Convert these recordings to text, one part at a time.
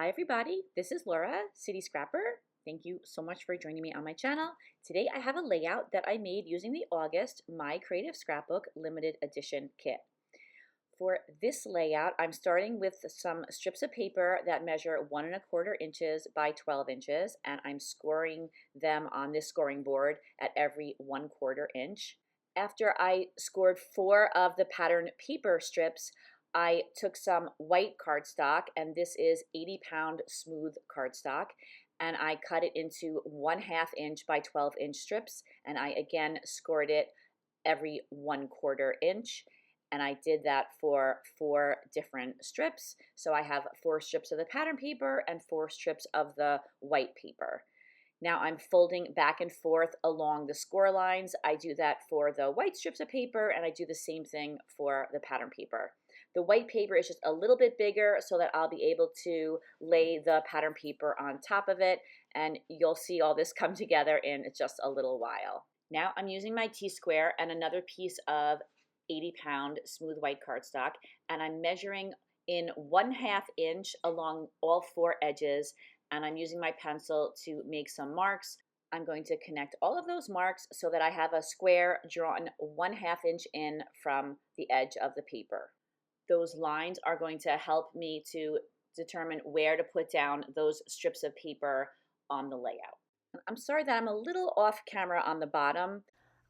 Hi everybody, this is Laura, City Scrapper. Thank you so much for joining me on my channel. Today I have a layout that I made using the August My Creative Scrapbook limited edition kit. For this layout, I'm starting with some strips of paper that measure 1¼ inches by 12 inches, and I'm scoring them on this scoring board at every 1/4 inch. After I scored 4 of the pattern paper strips, I took some white cardstock, and this is 80-pound smooth cardstock, and I cut it into 1/2 inch by 12 inch strips, and I again scored it every 1/4 inch. And I did that for 4 different strips. So I have 4 strips of the pattern paper and 4 strips of the white paper. Now I'm folding back and forth along the score lines. I do that for the white strips of paper, and I do the same thing for the pattern paper. The white paper is just a little bit bigger so that I'll be able to lay the pattern paper on top of it, and you'll see all this come together in just a little while. Now I'm using my T-square and another piece of 80-pound smooth white cardstock, and I'm measuring in 1/2 inch along all 4 edges, and I'm using my pencil to make some marks. I'm going to connect all of those marks so that I have a square drawn 1/2 inch in from the edge of the paper. Those lines are going to help me to determine where to put down those strips of paper on the layout. I'm sorry that I'm a little off camera on the bottom.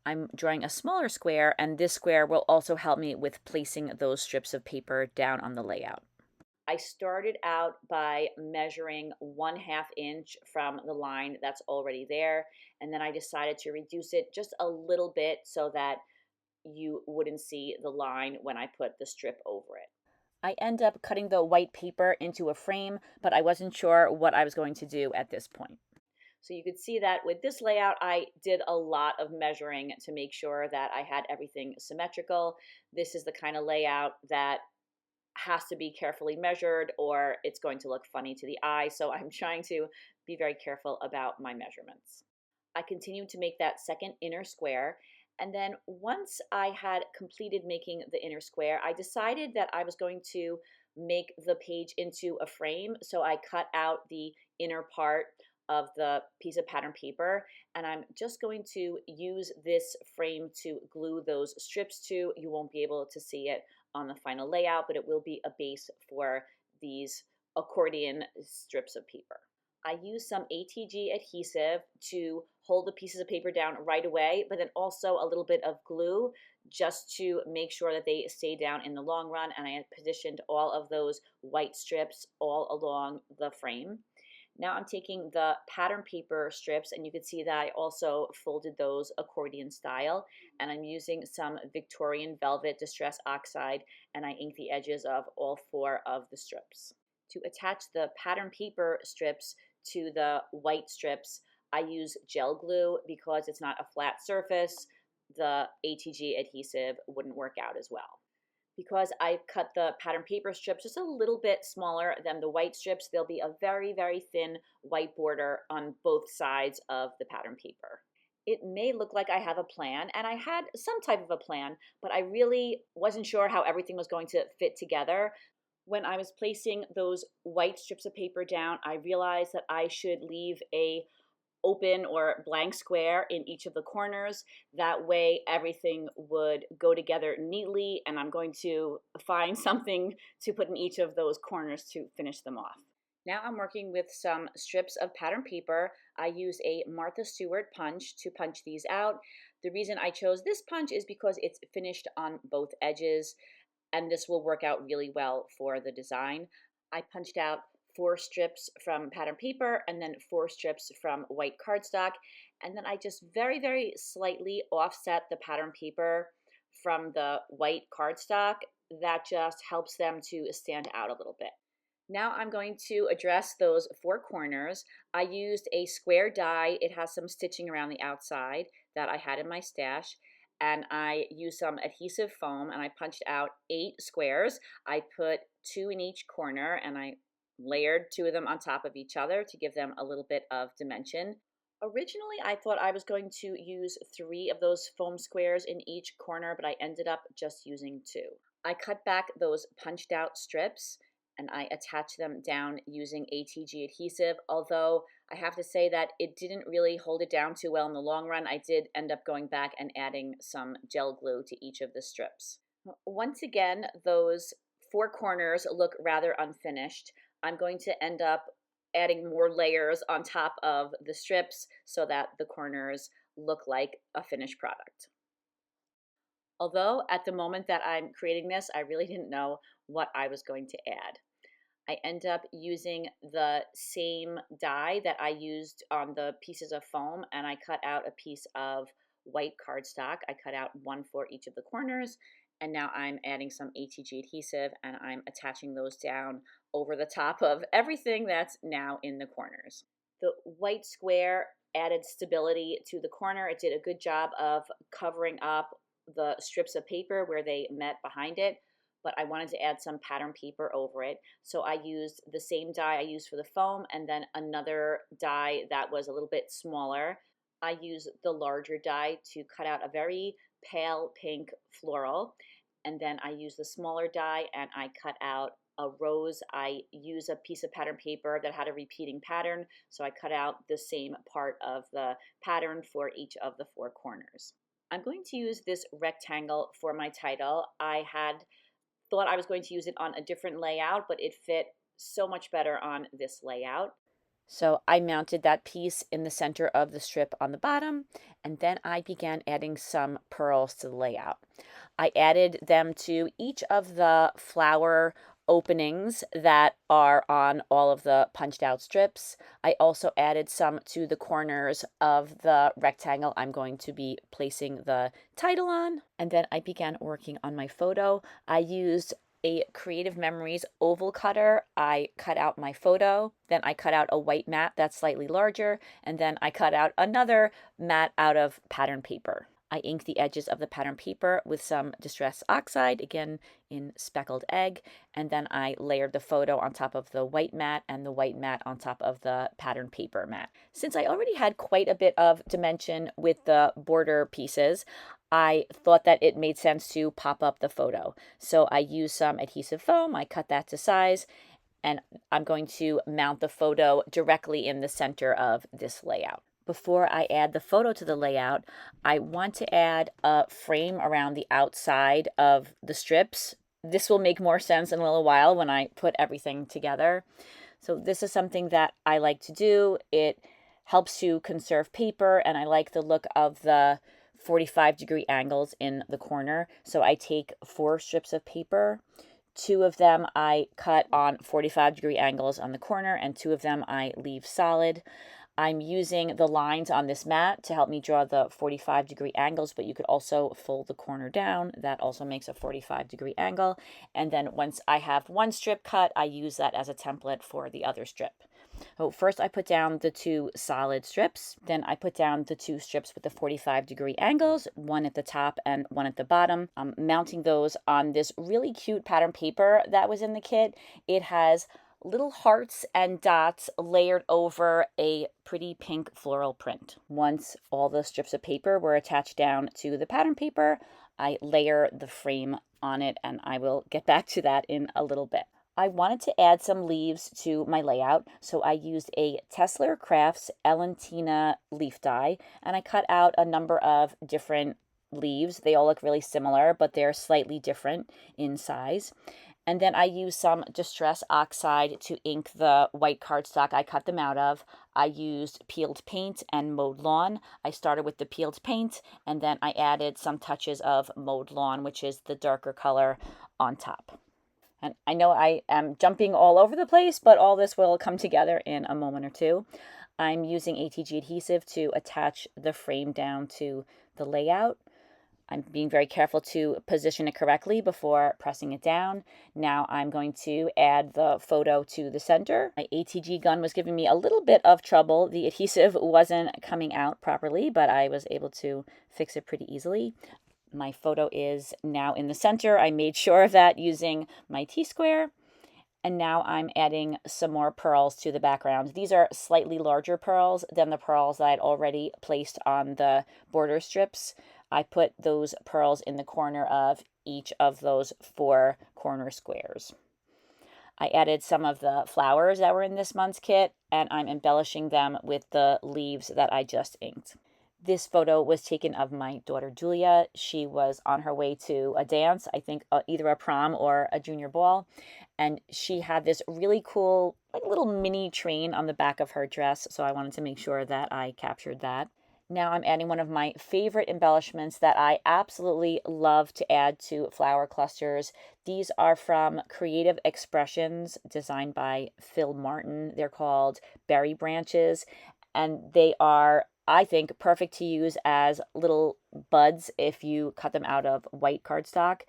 I'm drawing a smaller square, and this square will also help me with placing those strips of paper down on the layout. I started out by measuring 1/2 inch from the line that's already there, and then I decided to reduce it just a little bit so that you wouldn't see the line when I put the strip over it. I end up cutting the white paper into a frame, but I wasn't sure what I was going to do at this point. So you could see that with this layout, I did a lot of measuring to make sure that I had everything symmetrical. This is the kind of layout that has to be carefully measured or it's going to look funny to the eye. So I'm trying to be very careful about my measurements. I continued to make that second inner square. And then once I had completed making the inner square, I decided that I was going to make the page into a frame. So I cut out the inner part of the piece of pattern paper, and I'm just going to use this frame to glue those strips to. You won't be able to see it on the final layout, but it will be a base for these accordion strips of paper. I use some ATG adhesive to hold the pieces of paper down right away, but then also a little bit of glue just to make sure that they stay down in the long run, and I had positioned all of those white strips all along the frame. Now I'm taking the pattern paper strips, and you can see that I also folded those accordion style, and I'm using some Victorian velvet distress oxide, and I ink the edges of all 4 of the strips. To attach the pattern paper strips to the white strips, I use gel glue because it's not a flat surface. The ATG adhesive wouldn't work out as well. Because I cut the pattern paper strips just a little bit smaller than the white strips, there'll be a very, very thin white border on both sides of the pattern paper. It may look like I have a plan, and I had some type of a plan, but I really wasn't sure how everything was going to fit together. When I was placing those white strips of paper down, I realized that I should leave a open or blank square in each of the corners. That way everything would go together neatly, and I'm going to find something to put in each of those corners to finish them off. Now I'm working with some strips of pattern paper. I use a Martha Stewart punch to punch these out. The reason I chose this punch is because it's finished on both edges, and this will work out really well for the design. I punched out 4 strips from pattern paper and then 4 strips from white cardstock, and then I just very, very slightly offset the pattern paper from the white cardstock. That just helps them to stand out a little bit. Now I'm going to address those 4 corners. I used a square die. It has some stitching around the outside that I had in my stash, and I used some adhesive foam, and I punched out 8 squares. I put 2 in each corner, and I layered 2 of them on top of each other to give them a little bit of dimension. Originally, I thought I was going to use 3 of those foam squares in each corner, but I ended up just using 2. I cut back those punched out strips and I attach them down using ATG adhesive, although I have to say that it didn't really hold it down too well in the long run. I did end up going back and adding some gel glue to each of the strips. Once again, those four corners look rather unfinished. I'm going to end up adding more layers on top of the strips so that the corners look like a finished product. Although at the moment that I'm creating this, I really didn't know what I was going to add. I end up using the same die that I used on the pieces of foam, and I cut out a piece of white cardstock. I cut out one for each of the corners, and now I'm adding some ATG adhesive and I'm attaching those down over the top of everything that's now in the corners. The white square added stability to the corner. It did a good job of covering up the strips of paper where they met behind it, but I wanted to add some pattern paper over it. So I used the same die I used for the foam and then another die that was a little bit smaller. I used the larger die to cut out a very pale pink floral, and then I used the smaller die and I cut out a rose. I use a piece of pattern paper that had a repeating pattern, so I cut out the same part of the pattern for each of the four corners. I'm going to use this rectangle for my title. I had thought I was going to use it on a different layout, but it fit so much better on this layout. So I mounted that piece in the center of the strip on the bottom, and then I began adding some pearls to the layout. I added them to each of the flower openings that are on all of the punched out strips. I also added some to the corners of the rectangle I'm going to be placing the title on. And then I began working on my photo. I used a Creative Memories oval cutter. I cut out my photo, then I cut out a white mat that's slightly larger, and then I cut out another mat out of pattern paper. I inked the edges of the pattern paper with some Distress Oxide, again in speckled egg, and then I layered the photo on top of the white mat and the white mat on top of the pattern paper mat. Since I already had quite a bit of dimension with the border pieces, I thought that it made sense to pop up the photo. So I used some adhesive foam, I cut that to size, and I'm going to mount the photo directly in the center of this layout. Before I add the photo to the layout, I want to add a frame around the outside of the strips. This will make more sense in a little while when I put everything together. So this is something that I like to do. It helps to conserve paper, and I like the look of the 45-degree angles in the corner. So I take 4 strips of paper. 2 of them I cut on 45-degree angles on the corner, and 2 of them I leave solid. I'm using the lines on this mat to help me draw the 45-degree angles, but you could also fold the corner down. That also makes a 45-degree angle. And then once I have one strip cut, I use that as a template for the other strip. So first I put down the 2 solid strips, then I put down the 2 strips with the 45-degree angles, one at the top and one at the bottom. I'm mounting those on this really cute pattern paper that was in the kit. It has little hearts and dots layered over a pretty pink floral print. Once all the strips of paper were attached down to the pattern paper, I layer the frame on it, and I will get back to that in a little bit. I wanted to add some leaves to my layout, so I used a Tessler Crafts Ellentina leaf die, and I cut out a number of different leaves. They all look really similar, but they're slightly different in size. And then I used some Distress Oxide to ink the white cardstock I cut them out of. I used peeled paint and mowed lawn. I started with the peeled paint, and then I added some touches of mowed lawn, which is the darker color, on top. And I know I am jumping all over the place, but all this will come together in a moment or two. I'm using ATG adhesive to attach the frame down to the layout. I'm being very careful to position it correctly before pressing it down. Now I'm going to add the photo to the center. My ATG gun was giving me a little bit of trouble. The adhesive wasn't coming out properly, but I was able to fix it pretty easily. My photo is now in the center. I made sure of that using my T-square. And now I'm adding some more pearls to the background. These are slightly larger pearls than the pearls that I'd already placed on the border strips. I put those pearls in the corner of each of those 4 corner squares. I added some of the flowers that were in this month's kit, and I'm embellishing them with the leaves that I just inked. This photo was taken of my daughter Julia. She was on her way to a dance, I think either a prom or a junior ball, and she had this really cool like little mini train on the back of her dress, so I wanted to make sure that I captured that. Now I'm adding one of my favorite embellishments that I absolutely love to add to flower clusters. These are from Creative Expressions, designed by Phil Martin. They're called berry branches, and they are, I think, perfect to use as little buds if you cut them out of white cardstock.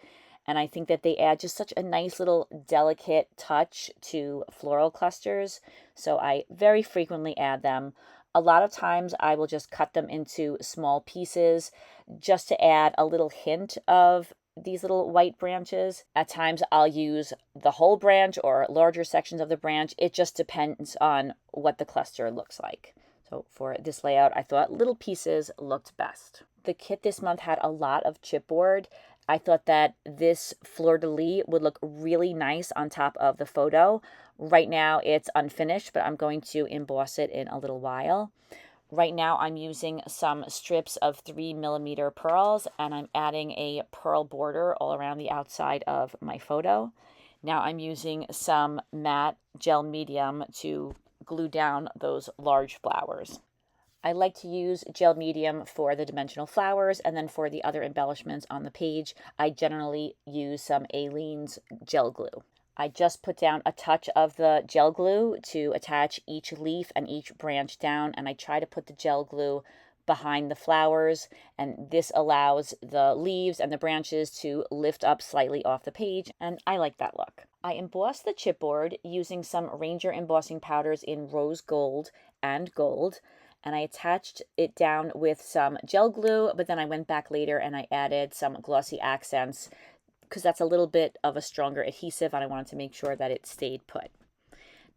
And I think that they add just such a nice little delicate touch to floral clusters. So I very frequently add them. A lot of times I will just cut them into small pieces just to add a little hint of these little white branches. At times I'll use the whole branch or larger sections of the branch. It just depends on what the cluster looks like. So for this layout, I thought little pieces looked best. The kit this month had a lot of chipboard. I thought that this fleur-de-lis would look really nice on top of the photo. Right now it's unfinished, but I'm going to emboss it in a little while. Right now I'm using some strips of 3mm pearls, and I'm adding a pearl border all around the outside of my photo. Now I'm using some matte gel medium to glue down those large flowers. I like to use gel medium for the dimensional flowers, and then for the other embellishments on the page, I generally use some Aleene's gel glue. I just put down a touch of the gel glue to attach each leaf and each branch down, and I try to put the gel glue behind the flowers, and this allows the leaves and the branches to lift up slightly off the page, and I like that look. I embossed the chipboard using some Ranger embossing powders in rose gold and gold, and I attached it down with some gel glue, but then I went back later and I added some glossy accents because that's a little bit of a stronger adhesive, and I wanted to make sure that it stayed put.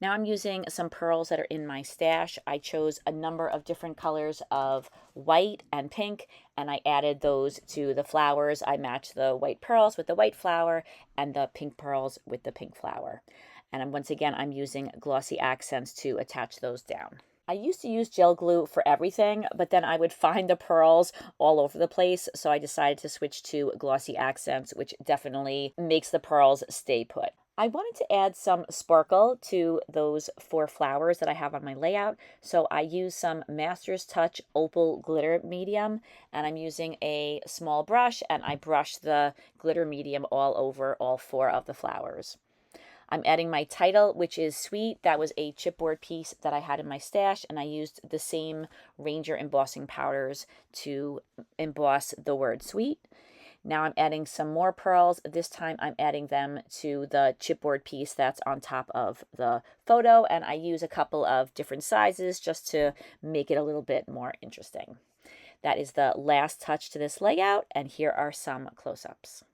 Now I'm using some pearls that are in my stash. I chose a number of different colors of white and pink, and I added those to the flowers. I matched the white pearls with the white flower and the pink pearls with the pink flower. And once again, I'm using glossy accents to attach those down. I used to use gel glue for everything, but then I would find the pearls all over the place, so I decided to switch to glossy accents, which definitely makes the pearls stay put. I wanted to add some sparkle to those 4 flowers that I have on my layout, so I used some Master's Touch Opal Glitter Medium, and I'm using a small brush, and I brushed the glitter medium all over all 4 of the flowers. I'm adding my title, which is Sweet. That was a chipboard piece that I had in my stash, and I used the same Ranger embossing powders to emboss the word Sweet. Now I'm adding some more pearls. This time I'm adding them to the chipboard piece that's on top of the photo, and I use a couple of different sizes just to make it a little bit more interesting. That is the last touch to this layout, and here are some close-ups.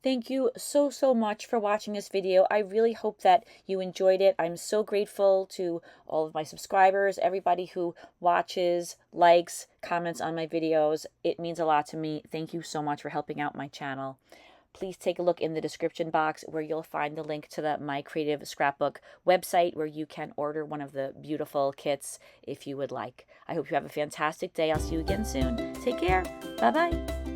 Thank you so much for watching this video. I really hope that you enjoyed it. I'm so grateful to all of my subscribers, everybody who watches, likes, comments on my videos. It means a lot to me. Thank you so much for helping out my channel. Please take a look in the description box where you'll find the link to the My Creative Scrapbook website where you can order one of the beautiful kits if you would like. I hope you have a fantastic day. I'll see you again soon. Take care. Bye-bye.